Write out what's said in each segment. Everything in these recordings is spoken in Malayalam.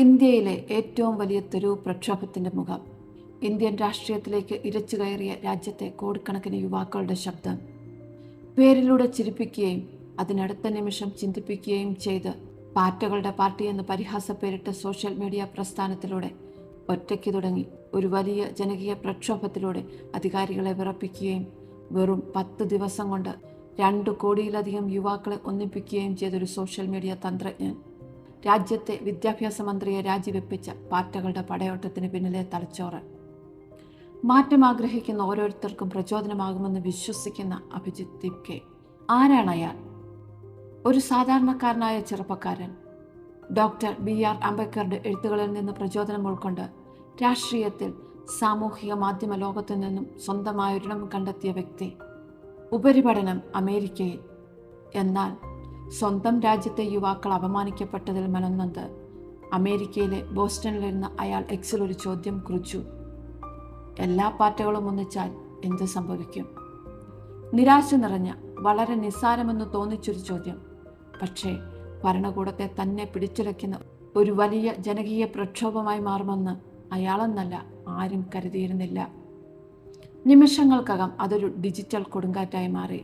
ഇന്ത്യയിലെ ഏറ്റവും വലിയ തെരുവ് പ്രക്ഷോഭത്തിന്റെ മുഖം. ഇന്ത്യൻ രാഷ്ട്രീയത്തിലേക്ക് ഇരച്ചു കയറിയ രാജ്യത്തെ കോടിക്കണക്കിന് യുവാക്കളുടെ ശബ്ദം. പേരിലൂടെ ചിരിപ്പിക്കുകയും അതിനടുത്ത നിമിഷം ചിന്തിപ്പിക്കുകയും ചെയ്ത് പാറ്റകളുടെ പാർട്ടി എന്ന് പരിഹാസപ്പേരിട്ട സോഷ്യൽ മീഡിയ പ്രസ്ഥാനത്തിലൂടെ ഒറ്റയ്ക്ക് തുടങ്ങി ഒരു വലിയ ജനകീയ പ്രക്ഷോഭത്തിലൂടെ അധികാരികളെ വിറപ്പിക്കുകയും വെറും 10 ദിവസം കൊണ്ട് 2 കോടിയിലധികം യുവാക്കളെ ഒന്നിപ്പിക്കുകയും ചെയ്തൊരു സോഷ്യൽ മീഡിയ തന്ത്രജ്ഞൻ. രാജ്യത്തെ വിദ്യാഭ്യാസ മന്ത്രിയെ രാജിവെപ്പിച്ച പാറ്റകളുടെ പടയോട്ടത്തിന് പിന്നിലെ തലച്ചോറ്. മാറ്റം ആഗ്രഹിക്കുന്ന ഓരോരുത്തർക്കും പ്രചോദനമാകുമെന്ന് വിശ്വസിക്കുന്ന അഭിജിത്ത് ദീപ്കെ. ആരാണ് അയാൾ? ഒരു സാധാരണക്കാരനായ ചെറുപ്പക്കാരൻ. ഡോക്ടർ BR അംബേദ്കറുടെ എഴുത്തുകളിൽ നിന്ന് പ്രചോദനം ഉൾക്കൊണ്ട് രാഷ്ട്രീയത്തിൽ, സാമൂഹിക മാധ്യമ ലോകത്തു നിന്നും സ്വന്തമായൊരിടം കണ്ടെത്തിയ വ്യക്തി. ഉപരിപഠനം അമേരിക്കയിൽ. എന്നാൽ സ്വന്തം രാജ്യത്തെ യുവാക്കൾ അപമാനിക്കപ്പെട്ടതിൽ മനംനൊന്ത് അമേരിക്കയിലെ ബോസ്റ്റണിലിരുന്ന അയാൾ എക്സിൽ ഒരു ചോദ്യം കുറിച്ചു: എല്ലാ പാറ്റകളും ഒന്നിച്ചാൽ എന്ത് സംഭവിക്കും? നിരാശ നിറഞ്ഞ, വളരെ നിസ്സാരമെന്ന് തോന്നിച്ചൊരു ചോദ്യം. പക്ഷേ ഭരണകൂടത്തെ തന്നെ പിടിച്ചുലയ്ക്കുന്ന ഒരു വലിയ ജനകീയ പ്രക്ഷോഭമായി മാറുമെന്ന് അയാളെന്നല്ല ആരും കരുതിയിരുന്നില്ല. നിമിഷങ്ങൾക്കകം അതൊരു ഡിജിറ്റൽ കൊടുങ്കാറ്റായി മാറി.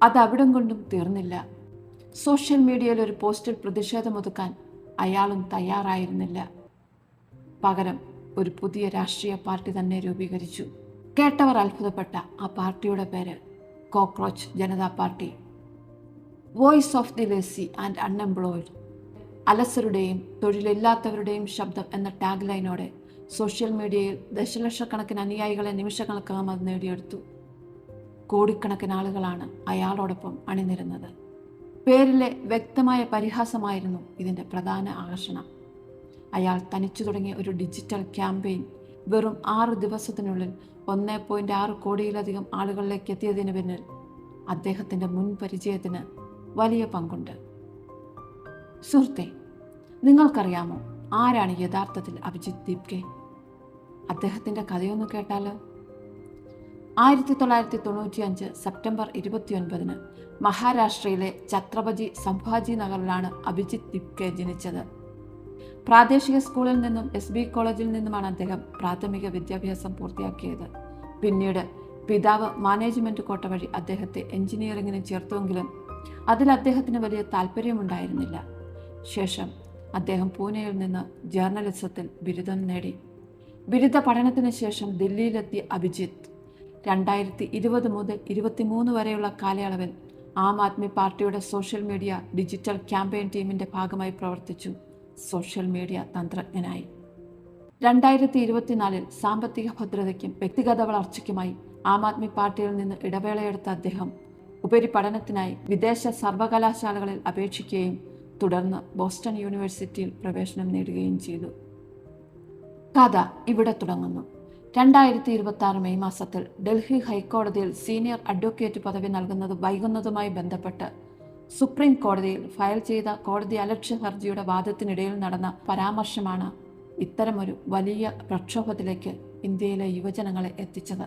അതവിടം കൊണ്ടും തീർന്നില്ല. സോഷ്യൽ മീഡിയയിൽ ഒരു പോസ്റ്റിൽ പ്രതിഷേധമൊതുക്കാൻ അയാളും തയ്യാറായിരുന്നില്ല. പകരം ഒരു പുതിയ രാഷ്ട്രീയ പാർട്ടി തന്നെ രൂപീകരിച്ചു. കേട്ടവർ അത്ഭുതപ്പെട്ട ആ പാർട്ടിയുടെ പേര് cockroach Janata party. Voice of the lazy and unemployed, അലസരുടെയും തൊഴിലില്ലാത്തവരുടെയും ശബ്ദം എന്ന ടാഗ് ലൈനോടെ സോഷ്യൽ മീഡിയയിൽ ദശലക്ഷക്കണക്കിന് അനുയായികളെ നിമിഷങ്ങൾക്കകം അത് നേടിയെടുത്തു. കോടിക്കണക്കിന് ആളുകളാണ് അയാളോടൊപ്പം അണിനിരുന്നത്. പേരിലെ വ്യക്തമായ പരിഹാസമായിരുന്നു ഇതിൻ്റെ പ്രധാന ആകർഷണം. അയാൾ തനിച്ചു തുടങ്ങിയ ഒരു ഡിജിറ്റൽ ക്യാമ്പയിൻ വെറും 6 ദിവസത്തിനുള്ളിൽ 1.6 കോടിയിലധികം ആളുകളിലേക്ക് എത്തിയതിന് പിന്നിൽ അദ്ദേഹത്തിൻ്റെ മുൻ പരിചയത്തിന് വലിയ പങ്കുണ്ട്. സുഹൃത്തെ, നിങ്ങൾക്കറിയാമോ ആരാണ് യഥാർത്ഥത്തിൽ അഭിജിത്ത് ദീപ്കെ? അദ്ദേഹത്തിൻ്റെ കഥയൊന്ന് കേട്ടാലോ? 1995 സെപ്റ്റംബർ 29 മഹാരാഷ്ട്രയിലെ ഛത്രപതി സംഭാജി നഗറിലാണ് അഭിജിത്ത് ദീപ്കെ ജനിച്ചത്. പ്രാദേശിക സ്കൂളിൽ നിന്നും SB കോളേജിൽ നിന്നുമാണ് അദ്ദേഹം പ്രാഥമിക വിദ്യാഭ്യാസം പൂർത്തിയാക്കിയത്. പിന്നീട് പിതാവ് മാനേജ്മെന്റ് കോട്ട വഴി അദ്ദേഹത്തെ എഞ്ചിനീയറിംഗിന് ചേർത്തുവെങ്കിലും അതിൽ അദ്ദേഹത്തിന് വലിയ താല്പര്യമുണ്ടായിരുന്നില്ല. ശേഷം അദ്ദേഹം പൂനെയിൽ നിന്ന് ജേർണലിസത്തിൽ ബിരുദം നേടി. ബിരുദ പഠനത്തിന് ശേഷം ദില്ലിയിലെത്തിയ അഭിജിത്ത് 2020 മുതൽ 23 വരെയുള്ള കാലയളവിൽ ആം ആദ്മി പാർട്ടിയുടെ സോഷ്യൽ മീഡിയ ഡിജിറ്റൽ ക്യാമ്പയിൻ ടീമിന്റെ ഭാഗമായി പ്രവർത്തിച്ചു. സോഷ്യൽ മീഡിയ തന്ത്രജ്ഞനായി 2024 സാമ്പത്തിക ഭദ്രതയ്ക്കും വ്യക്തിഗത വളർച്ചയ്ക്കുമായി ആം ആദ്മി പാർട്ടിയിൽ നിന്ന് ഇടവേളയെടുത്ത അദ്ദേഹം ഉപരിപഠനത്തിനായി വിദേശ സർവകലാശാലകളിൽ അപേക്ഷിക്കുകയും തുടർന്ന് ബോസ്റ്റൺ യൂണിവേഴ്സിറ്റിയിൽ പ്രവേശനം നേടുകയും ചെയ്തു. കഥ ഇവിടെ തുടങ്ങുന്നു. 2026 മെയ് മാസത്തിൽ ഡൽഹി ഹൈക്കോടതിയിൽ സീനിയർ അഡ്വക്കേറ്റ് പദവി നൽകുന്നത് വൈകുന്നതുമായി ബന്ധപ്പെട്ട് സുപ്രീം കോടതിയിൽ ഫയൽ ചെയ്ത കോടതി അലക്ഷ്യ ഹർജിയുടെ വാദത്തിനിടയിൽ നടന്ന പരാമർശമാണ് ഇത്തരമൊരു വലിയ പ്രക്ഷോഭത്തിലേക്ക് ഇന്ത്യയിലെ യുവജനങ്ങളെ എത്തിച്ചത്.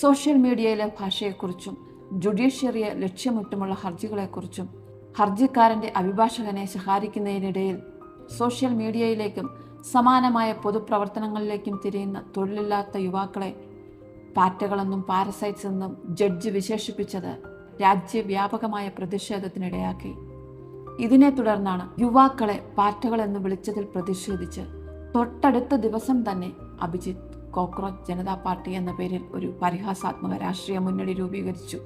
സോഷ്യൽ മീഡിയയിലെ ഭാഷയെക്കുറിച്ചും ജുഡീഷ്യറിയെ ലക്ഷ്യമിട്ടുമുള്ള ഹർജികളെക്കുറിച്ചും ഹർജിക്കാരൻ്റെ അഭിഭാഷകനെ ശകാരിക്കുന്നതിനിടയിൽ സോഷ്യൽ മീഡിയയിലേക്കും സമാനമായ പൊതുപ്രവർത്തനങ്ങളിലേക്കും തിരിയുന്ന തൊഴിലില്ലാത്ത യുവാക്കളെ പാറ്റകളെന്നും പാരസൈറ്റ്സ് എന്നും ജഡ്ജി വിശേഷിപ്പിച്ചത് രാജ്യവ്യാപകമായ പ്രതിഷേധത്തിനിടയാക്കി. ഇതിനെ തുടർന്നാണ് യുവാക്കളെ പാറ്റകളെന്ന് വിളിച്ചതിൽ പ്രതിഷേധിച്ച് തൊട്ടടുത്ത ദിവസം തന്നെ അഭിജിത്ത് കോക്രോച്ച് ജനതാ പാർട്ടി എന്ന പേരിൽ ഒരു പരിഹാസാത്മക രാഷ്ട്രീയ മുന്നണി രൂപീകരിച്ചു.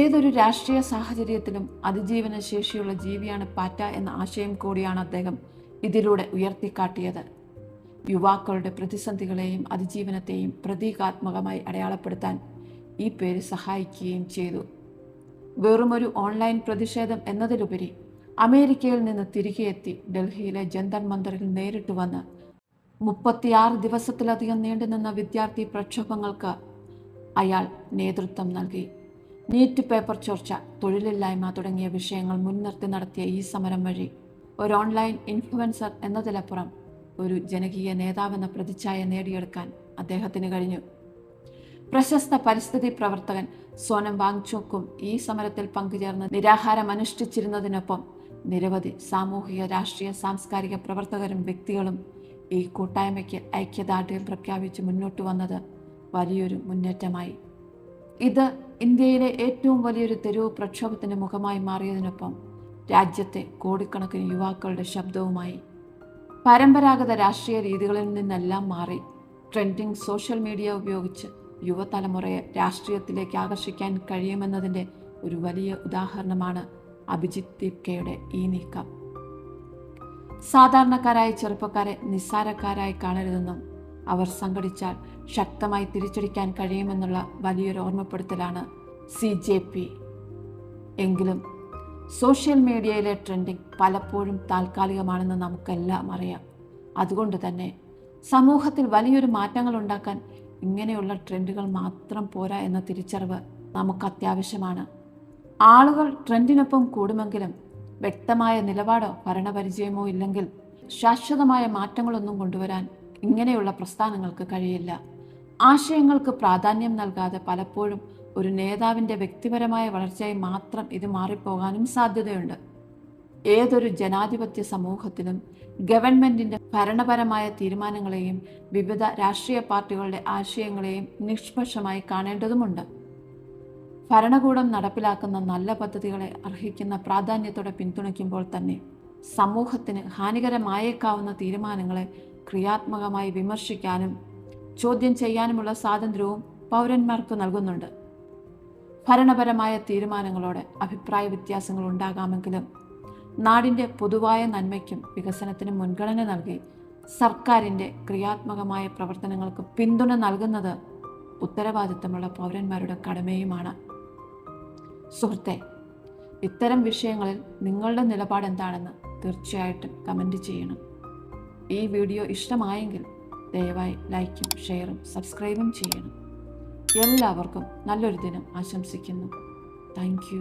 ഏതൊരു രാഷ്ട്രീയ സാഹചര്യത്തിലും അതിജീവന ശേഷിയുള്ള ജീവിയാണ് പാറ്റ എന്ന ആശയം കൂടിയാണ് അദ്ദേഹം ഇതിലൂടെ ഉയർത്തിക്കാട്ടിയത്. യുവാക്കളുടെ പ്രതിസന്ധികളെയും അതിജീവനത്തെയും പ്രതീകാത്മകമായി അടയാളപ്പെടുത്താൻ ഈ പേര് സഹായിക്കുകയും ചെയ്തു. വെറുമൊരു ഓൺലൈൻ പ്രതിഷേധം എന്നതിലുപരി അമേരിക്കയിൽ നിന്ന് തിരികെ എത്തി ഡൽഹിയിലെ ജന്തർ മന്ദറിൽ നേരിട്ട് വന്ന് 36 ദിവസത്തിലധികം നീണ്ടുനിന്ന വിദ്യാർത്ഥി പ്രക്ഷോഭങ്ങൾക്ക് അയാൾ നേതൃത്വം നൽകി. നീറ്റ് പേപ്പർ ചോർച്ച, തൊഴിലില്ലായ്മ തുടങ്ങിയ വിഷയങ്ങൾ മുൻനിർത്തി നടത്തിയ ഈ സമരം വഴി ഒരു ഓൺലൈൻ ഇൻഫ്ലുവൻസർ എന്നതിലപ്പുറം ഒരു ജനകീയ നേതാവെന്ന പ്രതിച്ഛായ നേടിയെടുക്കാൻ അദ്ദേഹത്തിന് കഴിഞ്ഞു. പ്രശസ്ത പരിസ്ഥിതി പ്രവർത്തകൻ സോനം വാങ്ചുക്കും ഈ സമരത്തിൽ പങ്കുചേർന്ന് നിരാഹാരം അനുഷ്ഠിച്ചിരുന്നതിനൊപ്പം നിരവധി സാമൂഹിക, രാഷ്ട്രീയ, സാംസ്കാരിക പ്രവർത്തകരും വ്യക്തികളും ഈ കൂട്ടായ്മയ്ക്ക് ഐക്യദാർഢ്യം പ്രഖ്യാപിച്ച് മുന്നോട്ട് വന്നത് വലിയൊരു മുന്നേറ്റമായി. ഇത് ഇന്ത്യയിലെ ഏറ്റവും വലിയൊരു തെരുവ് പ്രക്ഷോഭത്തിന് മുഖമായി മാറിയതിനൊപ്പം രാജ്യത്തെ കോടിക്കണക്കിന് യുവാക്കളുടെ ശബ്ദവുമായി. പരമ്പരാഗത രാഷ്ട്രീയ രീതികളിൽ നിന്നെല്ലാം മാറി ട്രെൻഡിങ് സോഷ്യൽ മീഡിയ ഉപയോഗിച്ച് യുവതലമുറയെ രാഷ്ട്രീയത്തിലേക്ക് ആകർഷിക്കാൻ കഴിയുമെന്നതിൻ്റെ ഒരു വലിയ ഉദാഹരണമാണ് അഭിജിത്ത് ദീപ്കയുടെ ഈ നീക്കം. സാധാരണക്കാരായ ചെറുപ്പക്കാരെ നിസ്സാരക്കാരായി കാണരുതെന്നും അവർ സംഘടിച്ചാൽ ശക്തമായി തിരിച്ചടിക്കാൻ കഴിയുമെന്നുള്ള വലിയൊരു ഓർമ്മപ്പെടുത്തലാണ് CJP. എങ്കിലും സോഷ്യൽ മീഡിയയിലെ ട്രെൻഡിങ് പലപ്പോഴും താൽക്കാലികമാണെന്ന് നമുക്കെല്ലാം അറിയാം. അതുകൊണ്ട് തന്നെ സമൂഹത്തിൽ വലിയൊരു മാറ്റങ്ങൾ ഉണ്ടാക്കാൻ ഇങ്ങനെയുള്ള ട്രെൻഡുകൾ മാത്രം പോരാ എന്ന തിരിച്ചറിവ് നമുക്ക് അത്യാവശ്യമാണ്. ആളുകൾ ട്രെൻഡിനൊപ്പം കൂടുമെങ്കിലും വ്യക്തമായ നിലപാടോ ഭരണപരിചയമോ ഇല്ലെങ്കിൽ ശാശ്വതമായ മാറ്റങ്ങളൊന്നും കൊണ്ടുവരാൻ ഇങ്ങനെയുള്ള പ്രസ്ഥാനങ്ങൾക്ക് കഴിയില്ല. ആശയങ്ങൾക്ക് പ്രാധാന്യം നൽകാതെ പലപ്പോഴും ഒരു നേതാവിൻ്റെ വ്യക്തിപരമായ വളർച്ചയായി മാത്രം ഇത് മാറിപ്പോകാനും സാധ്യതയുണ്ട്. ഏതൊരു ജനാധിപത്യ സമൂഹത്തിലും ഗവൺമെന്റിന്റെ ഭരണപരമായ തീരുമാനങ്ങളെയും വിവിധ രാഷ്ട്രീയ പാർട്ടികളുടെ ആശയങ്ങളെയും നിഷ്പക്ഷമായി കാണേണ്ടതുണ്ട്. ഭരണകൂടം നടപ്പിലാക്കുന്ന നല്ല പദ്ധതികളെ അർഹിക്കുന്ന പ്രാധാന്യത്തോടെ പിന്തുണയ്ക്കുമ്പോൾ തന്നെ സമൂഹത്തിന് ഹാനികരമായേക്കാവുന്ന തീരുമാനങ്ങളെ ക്രിയാത്മകമായി വിമർശിക്കാനും ചോദ്യം ചെയ്യാനുമുള്ള സ്വാതന്ത്ര്യവും പൗരന്മാർക്ക് നൽകുന്നുണ്ട്. ഭരണപരമായ തീരുമാനങ്ങളോടെ അഭിപ്രായ വ്യത്യാസങ്ങൾ ഉണ്ടാകാമെങ്കിലും നാടിൻ്റെ പൊതുവായ നന്മയ്ക്കും വികസനത്തിനും മുൻഗണന നൽകി സർക്കാരിൻ്റെ ക്രിയാത്മകമായ പ്രവർത്തനങ്ങൾക്ക് പിന്തുണ നൽകുന്നത് ഉത്തരവാദിത്തമുള്ള പൗരന്മാരുടെ കടമയുമാണ്. സുഹൃത്തെ, ഇത്തരം വിഷയങ്ങളിൽ നിങ്ങളുടെ നിലപാട് എന്താണെന്ന് തീർച്ചയായിട്ടും കമൻറ്റ് ചെയ്യണം. ഈ വീഡിയോ ഇഷ്ടമായെങ്കിൽ ദയവായി ലൈക്കും ഷെയറും സബ്സ്ക്രൈബും ചെയ്യണം. എല്ലാവർക്കും നല്ലൊരു ദിനം ആശംസിക്കുന്നു. Thank you.